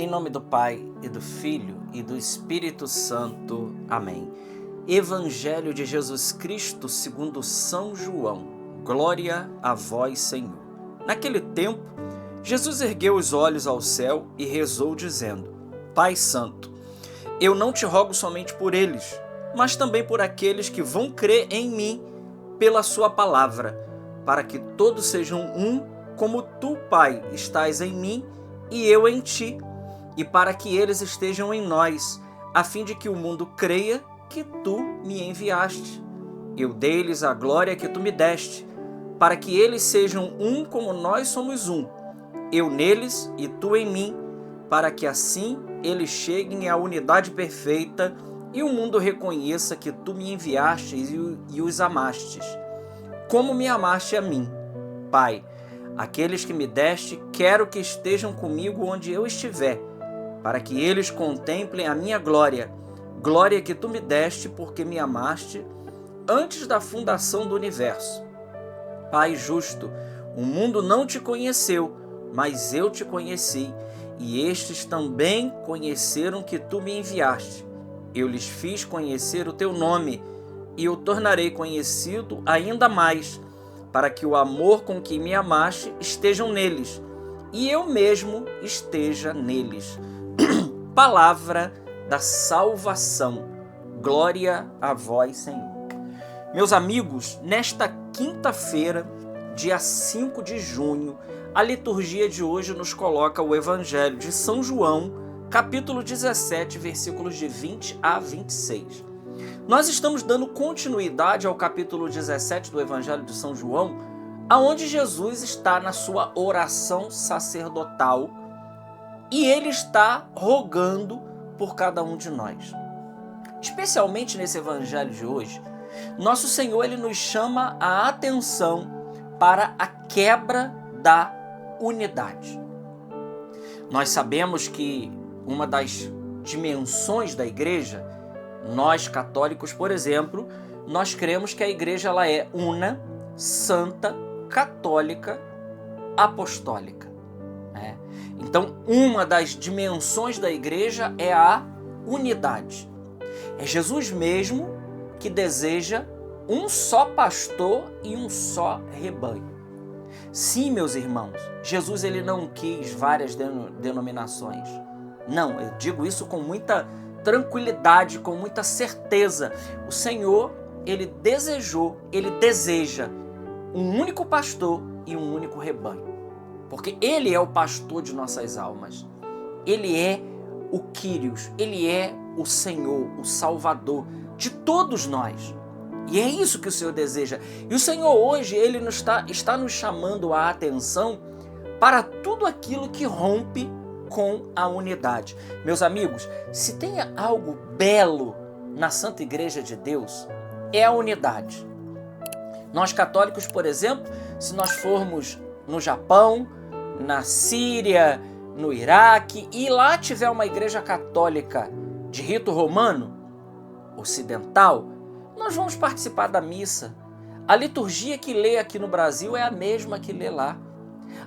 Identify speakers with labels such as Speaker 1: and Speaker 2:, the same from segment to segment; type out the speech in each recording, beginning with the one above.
Speaker 1: nome do Pai, e do Filho, e do Espírito Santo. Amém. Evangelho de Jesus Cristo segundo São João. Glória a vós, Senhor. Naquele tempo, Jesus ergueu os olhos ao céu e rezou, dizendo: Pai Santo, eu não te rogo somente por eles, mas também por aqueles que vão crer em mim pela sua palavra, para que todos sejam um, como tu, Pai, estás em mim e eu em ti, e para que eles estejam em nós, a fim de que o mundo creia que tu me enviaste. Eu dei-lhes a glória que tu me deste, para que eles sejam um como nós somos um, eu neles e tu em mim, para que assim eles cheguem à unidade perfeita e o mundo reconheça que tu me enviastes e os amastes, como me amaste a mim. Pai, aqueles que me deste, quero que estejam comigo onde eu estiver, para que eles contemplem a minha glória, glória que tu me deste porque me amaste antes da fundação do universo. Pai justo, o mundo não te conheceu, mas eu te conheci, e estes também conheceram que tu me enviaste. Eu lhes fiz conhecer o teu nome, e o tornarei conhecido ainda mais, para que o amor com que me amaste estejam neles, e eu mesmo esteja neles. Palavra da salvação. Glória a vós, Senhor. Meus amigos, nesta quinta-feira, dia 5 de junho, a liturgia de hoje nos coloca o Evangelho de São João, capítulo 17, versículos de 20 a 26. Nós estamos dando continuidade ao capítulo 17 do Evangelho de São João, aonde Jesus está na sua oração sacerdotal e ele está rogando por cada um de nós. Especialmente nesse Evangelho de hoje, nosso Senhor ele nos chama a atenção para a quebra da unidade. Nós sabemos que uma das dimensões da igreja, nós católicos, por exemplo, nós cremos que a igreja ela é una, santa, católica, apostólica. Então, uma das dimensões da igreja é a unidade. É Jesus mesmo que deseja um só pastor e um só rebanho. Sim, meus irmãos, Jesus ele não quis várias denominações. Não, eu digo isso com muita tranquilidade, com muita certeza. O Senhor, ele deseja um único pastor e um único rebanho. Porque ele é o pastor de nossas almas. Ele é o Kyrios, ele é o Senhor, o Salvador de todos nós. E é isso que o Senhor deseja. E o Senhor hoje, ele está nos chamando a atenção para tudo aquilo que rompe com a unidade. Meus amigos, se tem algo belo na Santa Igreja de Deus, é a unidade. Nós católicos, por exemplo, se nós formos no Japão, na Síria, no Iraque, e lá tiver uma igreja católica de rito romano, ocidental, nós vamos participar da missa. A liturgia que lê aqui no Brasil é a mesma que lê lá.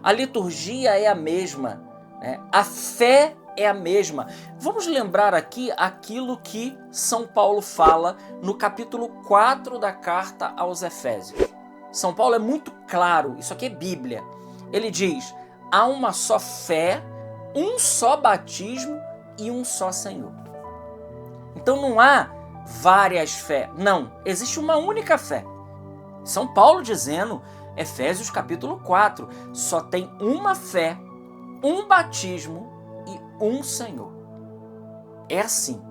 Speaker 1: A liturgia é a mesma, né? A fé é a mesma. Vamos lembrar aqui aquilo que São Paulo fala no capítulo 4 da carta aos Efésios. São Paulo é muito claro, isso aqui é Bíblia. Ele diz: há uma só fé, um só batismo e um só Senhor. Então não há várias fé, não, existe uma única fé. São Paulo dizendo, Efésios capítulo 4, só tem uma fé, um batismo e um Senhor. É assim.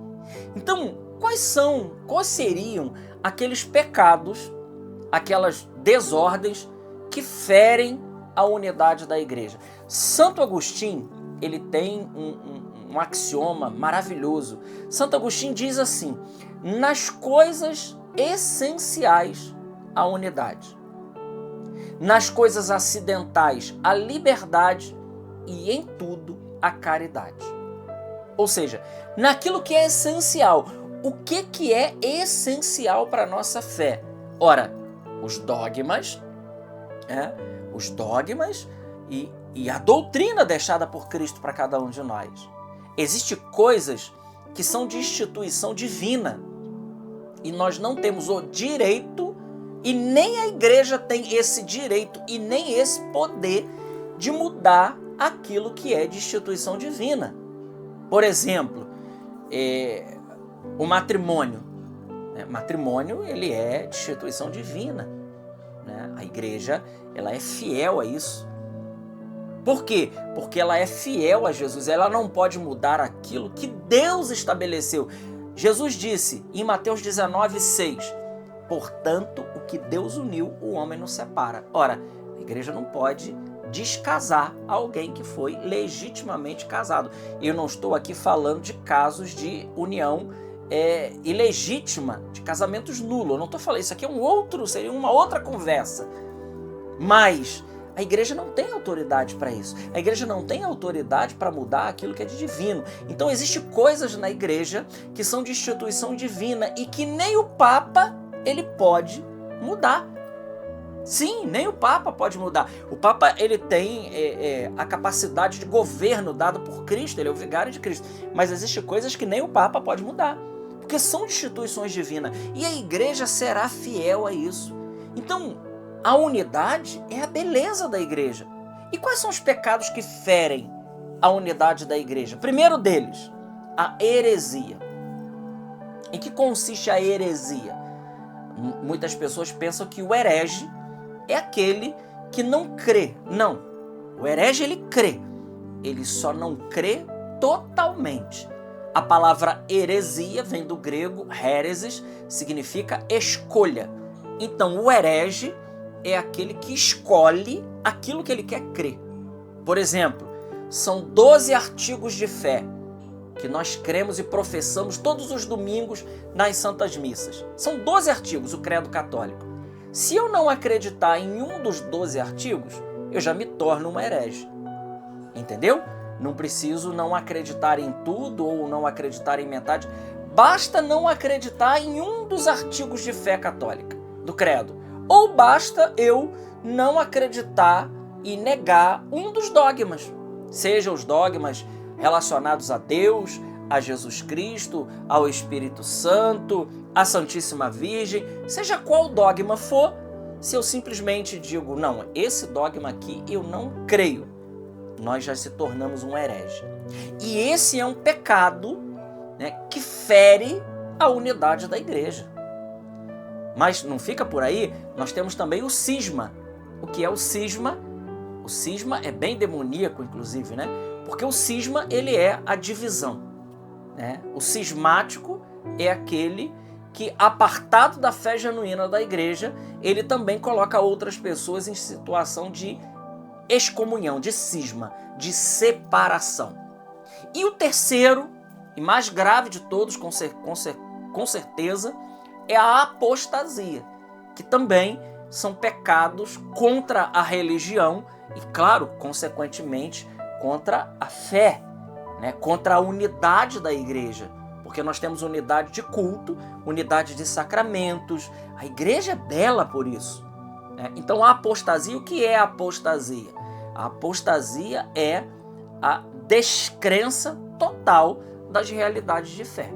Speaker 1: Então, quais seriam aqueles pecados, aquelas desordens que ferem a unidade da igreja? Santo Agostinho, ele tem um axioma maravilhoso. Santo Agostinho diz assim: nas coisas essenciais, a unidade. Nas coisas acidentais, a liberdade, e em tudo, a caridade. Ou seja, naquilo que é essencial. O que é essencial para a nossa fé? Ora, os dogmas, e a doutrina deixada por Cristo para cada um de nós. Existem coisas que são de instituição divina e nós não temos o direito, e nem a igreja tem esse direito e nem esse poder de mudar aquilo que é de instituição divina. Por exemplo, o matrimônio. Matrimônio, ele é de instituição divina, né? A igreja, ela é fiel a isso. Por quê? Porque ela é fiel a Jesus, ela não pode mudar aquilo que Deus estabeleceu. Jesus disse em Mateus 19:6, portanto, o que Deus uniu, o homem não separa. Ora, a igreja não pode descasar alguém que foi legitimamente casado. Eu não estou aqui falando de casos de união ilegítima, de casamentos nulos. Eu não estou falando, isso aqui seria uma outra conversa. Mas a igreja não tem autoridade para isso. A igreja não tem autoridade para mudar aquilo que é de divino. Então existem coisas na igreja que são de instituição divina e que nem o Papa ele pode mudar. Sim, nem o Papa pode mudar. O Papa ele tem a capacidade de governo dado por Cristo, ele é o vigário de Cristo. Mas existem coisas que nem o Papa pode mudar, porque são instituições divinas. E a igreja será fiel a isso. Então, a unidade é a beleza da igreja. E quais são os pecados que ferem a unidade da igreja? Primeiro deles, a heresia. Em que consiste a heresia? Muitas pessoas pensam que o herege é aquele que não crê. Não, o herege ele crê. Ele só não crê totalmente. A palavra heresia vem do grego heresis, significa escolha. Então o herege é aquele que escolhe aquilo que ele quer crer. Por exemplo, são 12 artigos de fé que nós cremos e professamos todos os domingos nas Santas Missas. São 12 artigos, o credo católico. Se eu não acreditar em um dos 12 artigos, eu já me torno um herege. Entendeu? Não preciso não acreditar em tudo ou não acreditar em metade. Basta não acreditar em um dos artigos de fé católica, do credo. Ou basta eu não acreditar e negar um dos dogmas. Sejam os dogmas relacionados a Deus, a Jesus Cristo, ao Espírito Santo, à Santíssima Virgem, seja qual dogma for, se eu simplesmente digo, não, esse dogma aqui eu não creio, nós já se tornamos um herege. E esse é um pecado, né, que fere a unidade da igreja. Mas não fica por aí, nós temos também o cisma. O que é o cisma? O cisma é bem demoníaco, inclusive, né? Porque o cisma, ele é a divisão, né? O cismático é aquele que, apartado da fé genuína da igreja, ele também coloca outras pessoas em situação de excomunhão, de cisma, de separação. E o terceiro, e mais grave de todos, com certeza, é a apostasia, que também são pecados contra a religião e, claro, consequentemente, contra a fé, né? Contra a unidade da igreja, porque nós temos unidade de culto, unidade de sacramentos, a igreja é bela por isso, né? Então a apostasia, o que é a apostasia? A apostasia é a descrença total das realidades de fé,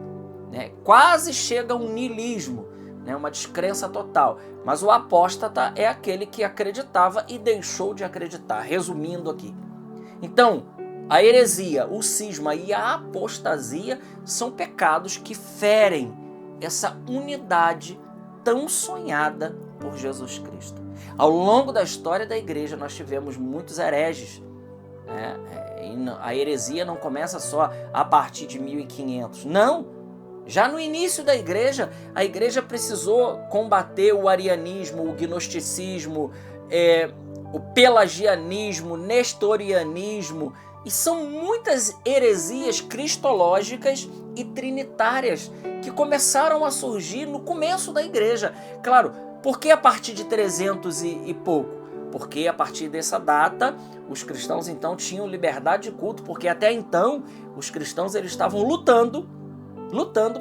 Speaker 1: né? Quase chega a um niilismo, né? Uma descrença total, mas o apóstata é aquele que acreditava e deixou de acreditar, resumindo aqui. Então, a heresia, o cisma e a apostasia são pecados que ferem essa unidade tão sonhada por Jesus Cristo. Ao longo da história da igreja, nós tivemos muitos hereges, né? A heresia não começa só a partir de 1500, não. Já no início da igreja, a igreja precisou combater o arianismo, o gnosticismo, o pelagianismo, o nestorianismo, e são muitas heresias cristológicas e trinitárias que começaram a surgir no começo da igreja. Claro, por que a partir de 300 e pouco? Porque a partir dessa data, os cristãos então tinham liberdade de culto, porque até então os cristãos eles estavam lutando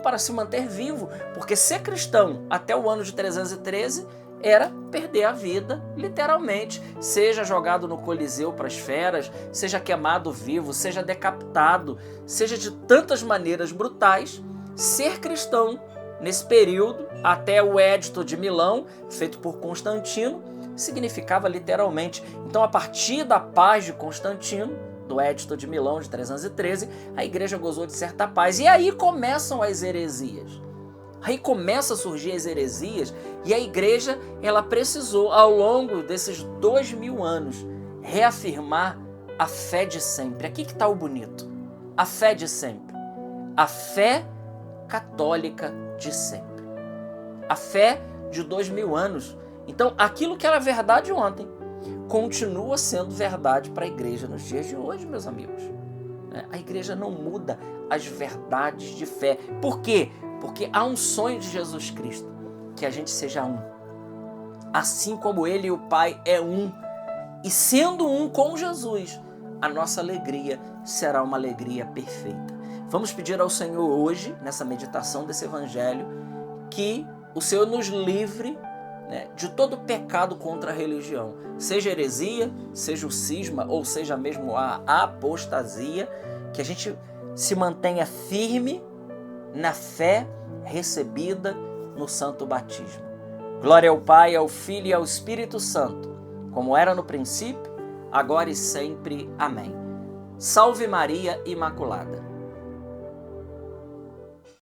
Speaker 1: para se manter vivo, porque ser cristão até o ano de 313 era perder a vida, literalmente, seja jogado no Coliseu para as feras, seja queimado vivo, seja decapitado, seja de tantas maneiras brutais. Ser cristão, nesse período, até o Edito de Milão, feito por Constantino, significava literalmente. Então, a partir da paz de Constantino, do Edito de Milão de 313, a igreja gozou de certa paz. E aí começam as heresias. Aí começa a surgir as heresias e a igreja ela precisou, ao longo desses 2000 anos, reafirmar a fé de sempre. Aqui que está o bonito. A fé de sempre. A fé católica de sempre. A fé de 2000 anos. Então, aquilo que era verdade ontem continua sendo verdade para a igreja nos dias de hoje, meus amigos. A igreja não muda as verdades de fé. Por quê? Porque há um sonho de Jesus Cristo, que a gente seja um. Assim como Ele e o Pai é um. E sendo um com Jesus, a nossa alegria será uma alegria perfeita. Vamos pedir ao Senhor hoje, nessa meditação desse Evangelho, que o Senhor nos livre, né, de todo pecado contra a religião. Seja heresia, seja o cisma, ou seja mesmo a apostasia, que a gente se mantenha firme na fé recebida no santo batismo. Glória ao Pai, ao Filho e ao Espírito Santo, como era no princípio, agora e sempre. Amém. Salve Maria Imaculada.